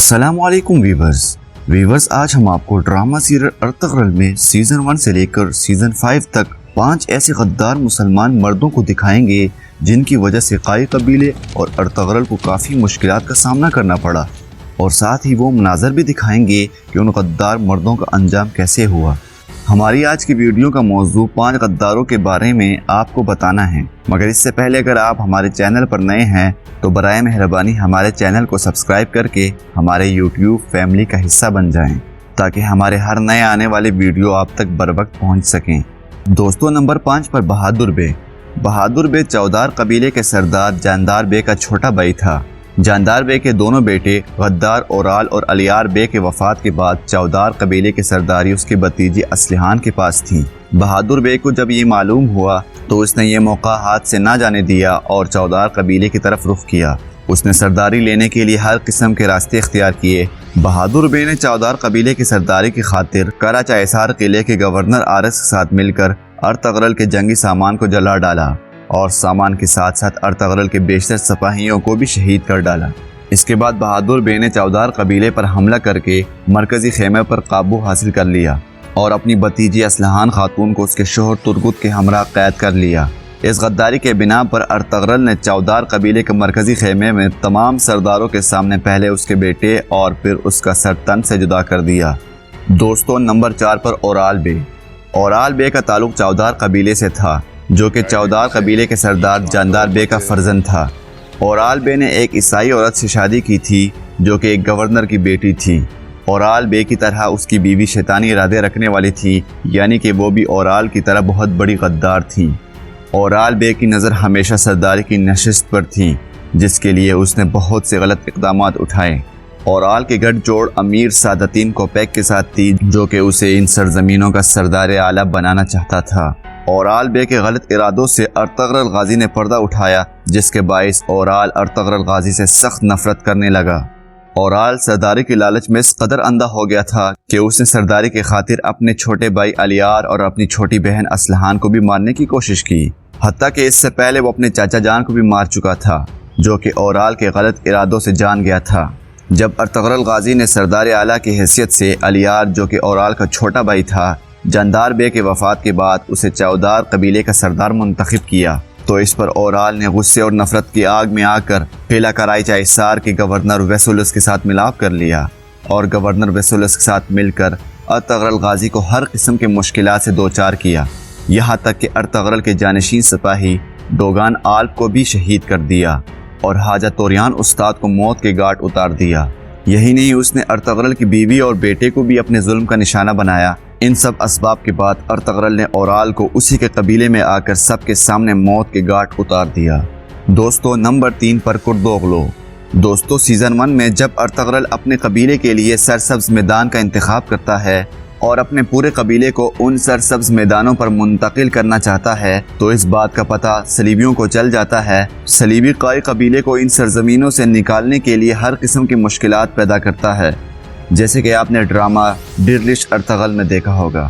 अस्सलाम वालेकुम वीवर्स, आज हम आपको ड्रामा सीरियल अर्तगरल में सीज़न 1 से लेकर सीज़न 5 तक 5 ऐसे गद्दार मुसलमान मर्दों को दिखाएंगे जिनकी वजह से काई कबीले और अर्तगरल को काफ़ी मुश्किलात का सामना करना पड़ा, और साथ ही वो मनाज़र भी दिखाएंगे कि उन गद्दार मर्दों का अंजाम कैसे हुआ। हमारी आज की वीडियो का मौजू 5 गद्दारों के बारे में आपको बताना है, मगर इससे पहले अगर आप हमारे चैनल पर नए हैं तो बराए मेहरबानी हमारे चैनल को सब्सक्राइब करके हमारे यूट्यूब फैमिली का हिस्सा बन जाएं, ताकि हमारे हर नए आने वाले वीडियो आप तक बर वक्त पहुँच सकें। दोस्तों, नंबर 5 पर बहादुर बे चौदार कबीले के सरदार जानदार बे का छोटा भाई था। जानदार बे के दोनों बेटे गद्दार ओराल और अलियार बे के वफात के बाद चौदार कबीले की सरदारी उसके भतीजे असलिहान के पास थी। बहादुर बे को जब ये मालूम हुआ तो उसने ये मौका हाथ से ना जाने दिया और चौदार कबीले की तरफ रुख किया। उसने सरदारी लेने के लिए हर किस्म के रास्ते इख्तियार किए। बहादुर बे ने चौदार कबीले की सरदारी की खातिर कराचा एसार किले के गवर्नर आरस के साथ मिलकर अर्तगरल के जंगी सामान को जला डाला और सामान के साथ साथ अर्तगरल के बेशतर सिपाहियों को भी शहीद कर डाला। इसके बाद बहादुर बे ने चौदार कबीले पर हमला करके मरकजी खेमे पर काबू हासिल कर लिया और अपनी भतीजी असलहान खातून को उसके शोहर तुर्गुत के हमरा कैद कर लिया। इस गद्दारी के बिना पर अर्तगरल ने चौदार कबीले के मरकजी खेमे में तमाम सरदारों के सामने पहले उसके बेटे और फिर उसका सर तन से जुदा कर दिया। दोस्तों, नंबर 4 पर ओराल बे का ताल्लुक चौदार कबीले से था, जो कि चौदार कबीले के सरदार जानदार बे का फर्जंद था। ओराल बे ने एक ईसाई औरत से शादी की थी जो कि एक गवर्नर की बेटी थी। ओराल बे की तरह उसकी बीवी शैतानी इरादे रखने वाली थी, यानी कि वो भी ओराल की तरह बहुत बड़ी गद्दार थी। ओराल बे की नज़र हमेशा सरदारी की नशिस्त पर थी, जिसके लिए उसने बहुत से गलत इक़दाम उठाए। ओराल के गठजोड़ अमीर सादतीन कोपेक के साथ थी, जो कि उसे इन सरजमीनों का सरदार आला बनाना चाहता था। ओराल बे के गलत इरादों से अर्तगरल गाजी ने पर्दा उठाया, जिसके बाइस ओराल अर्तगरल गाजी से सख्त नफरत करने लगा। ओराल सरदारी की लालच में इस कदर अंधा हो गया था कि उसने सरदारी की खातिर अपने छोटे भाई अलियार और अपनी छोटी बहन असलहान को भी मारने की कोशिश की। हत्ता कि इससे पहले वो अपने चाचा जान को भी मार चुका था, जो कि ओराल के गलत इरादों से जान गया था। जब अर्तगरल गाजी ने सरदार आला की हैसियत से अलियार, जो कि ओराल का छोटा भाई था, जानदार बे के वफात के बाद उसे चौदार कबीले का सरदार मुंतखब किया, तो इस पर ओराल ने गुस्से और नफरत की आग में आकर किला कराईचा इसार के गवर्नर वेसुलस के साथ मिलाप कर लिया और गवर्नर वेसुलस के साथ मिलकर अर्तगरल गाजी को हर किस्म के मुश्किलात से दो चार किया। यहाँ तक कि अर्तगरल के जानशीन सिपाही डोगान आल्प को भी शहीद कर दिया और हाजा तोरियान उस्ताद को मौत के घाट उतार दिया। यही नहीं, उसने अर्तगरल की बीवी और बेटे को भी अपने जुल्म का निशाना बनाया। इन सब असबाब के बाद अर्तगरल ने ओराल को उसी के कबीले में आकर सबके सामने मौत के घाट उतार दिया। दोस्तों, नंबर 3 पर कुर्दोगलो। दोस्तों, सीज़न 1 में जब अर्तगरल अपने कबीले के लिए सरसब्ज मैदान का इंतखाब करता है और अपने पूरे कबीले को उन सरसब्ज मैदानों पर मुंतकिल करना चाहता है, तो इस बात का पता सलीबियों को चल जाता है। सलीबी काई कबीले को इन सरजमीनों से निकालने के लिए हर किस्म की मुश्किलात पैदा करता है, जैसे कि आपने ड्रामा डिरलिश अर्तगरल में देखा होगा।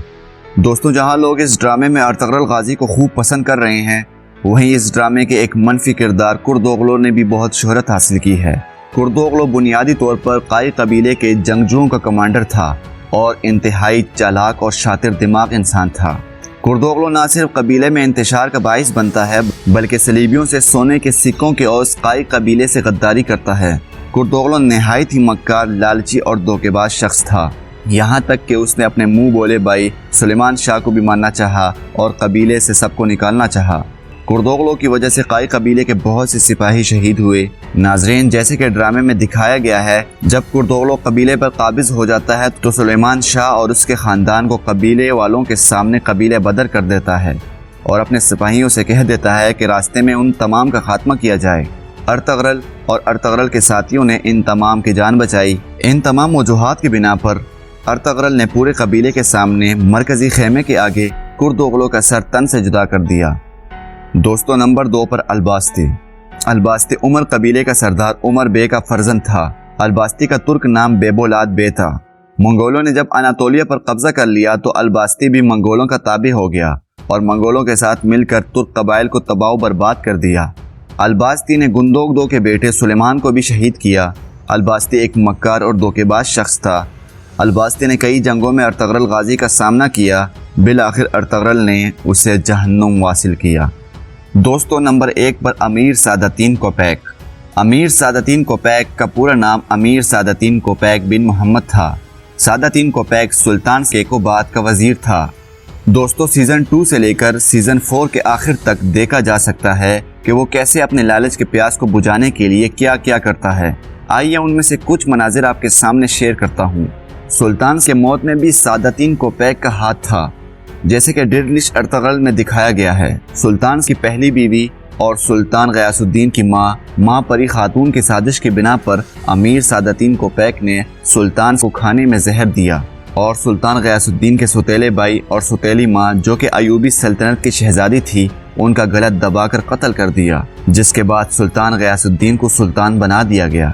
दोस्तों, जहां लोग इस ड्रामे में अर्तगरल गाजी को खूब पसंद कर रहे हैं, वहीं इस ड्रामे के एक मनफी किरदार कुर्दोगलो ने भी बहुत शोहरत हासिल की है। कुर्दोगलो बुनियादी तौर पर काई कबीले के जंगजुओं का कमांडर था और इंतहाई चालाक और शातिर दिमाग इंसान था। कुर्दोगलो न सिर्फ कबीले में इंतशार का बाइस बनता है, बल्कि सलीबियों से सोने के सिक्कों के ओस काई कबीले से गद्दारी करता है। कुर्दोगलो नहायत ही मक्कार, लालची और धोखेबाज शख्स था, यहाँ तक कि उसने अपने मुंह बोले भाई सुलेमान शाह को भी मारना चाहा और कबीले से सबको निकालना चाहा। कुर्दोगलो की वजह से काई कबीले के बहुत से सिपाही शहीद हुए। नाजरीन, जैसे कि ड्रामे में दिखाया गया है, जब कुर्दोगलो कबीले पर काबिज हो जाता है तो सुलेमान शाह और उसके ख़ानदान को कबीले वालों के सामने कबीले बदर कर देता है और अपने सिपाहियों से कह देता है कि रास्ते में उन तमाम का खात्मा किया जाए। अर्तगरल और अर्तगरल के साथियों ने इन तमाम की जान बचाई। इन तमाम वजूहात की बिना पर अर्तगरल ने पूरे कबीले के सामने मरकजी खेमे के आगे कुर्दोगलो का सर तन से जुदा कर दिया। दोस्तों, नंबर 2 पर अलबास्ती उमर कबीले का सरदार उमर बे का फर्जंद था। अलबास्ती का तुर्क नाम बेबोलाद बे था। मंगोलों ने जब अनातोलिया पर कब्जा कर लिया तो अलबास्ती भी मंगोलों का ताबे हो गया और मंगोलों के साथ मिलकर तुर्क कबाइल को तबाह बर्बाद कर दिया। अलबास्ती ने गुंदोगदो के बेटे सुलेमान को भी शहीद किया الباستی ایک مکار اور دھوکےباز شخص تھا۔ الباستی نے کئی جنگوں میں ارطغرل غازی کا سامنا کیا، بالآخر ارطغرل نے اسے جہنم واصل کیا۔ دوستو، نمبر 1 پر امیر سعادتین کوپیک۔ امیر سعادتین کوپیک کا پورا نام امیر سعادتین کوپیک بن محمد تھا۔ سعادتین کوپیک سلطان کیکوبات کا وزیر تھا۔ دوستو، سیزن 2 سے لے کر سیزن 4 کے آخر تک دیکھا جا سکتا ہے کہ وہ کیسے اپنے لالچ کے پیاس کو بجھانے کے لیے کیا کیا کرتا ہے۔ آئیے ان میں سے کچھ مناظر آپ کے سامنے شیئر کرتا ہوں۔ سلطان کے موت میں بھی سعادتین کوپیک کا ہاتھ تھا، جیسے کہ ڈیڈلش ارطغرل میں دکھایا گیا ہے۔ سلطان کی پہلی بیوی اور سلطان غیاث الدین کی ماں پری خاتون کی سازش کی بنا پر امیر سعادتین کوپیک نے سلطان کو کھانے میں زہر دیا اور سلطان غیاث الدین کے سوتیلے بھائی اور سوتیلی ماں، جو کہ ایوبی سلطنت کی شہزادی تھی، ان کا گلا دبا کر قتل کر دیا، جس کے بعد سلطان غیاث الدین کو سلطان بنا دیا گیا۔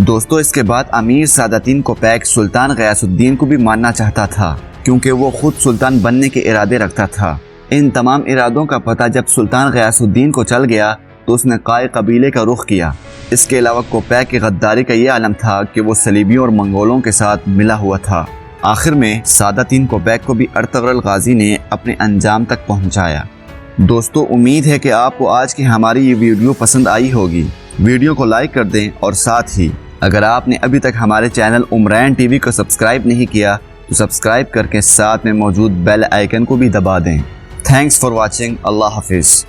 دوستو، اس کے بعد امیر سعادتین کوپیک سلطان غیاث الدین کو بھی مارنا چاہتا تھا، کیونکہ وہ خود سلطان بننے کے ارادے رکھتا تھا۔ ان تمام ارادوں کا پتہ جب سلطان غیاث الدین کو چل گیا تو اس نے قائ قبیلے کا رخ کیا۔ اس کے علاوہ کوپیک کی غداری کا یہ عالم تھا کہ وہ صلیبیوں اور منگولوں کے ساتھ ملا ہوا تھا۔ آخر میں سعادتین کوپیک کو بھی ارطغرل غازی نے اپنے انجام تک پہنچایا۔ دوستو، امید ہے کہ آپ کو آج کی ہماری یہ ویڈیو پسند آئی ہوگی۔ ویڈیو کو لائک کر دیں اور ساتھ ہی اگر آپ نے ابھی تک ہمارے چینل عمران ٹی وی کو سبسکرائب نہیں کیا تو سبسکرائب کر کے ساتھ میں موجود بیل آئیکن کو بھی دبا دیں۔ Thanks for watching. اللہ حافظ۔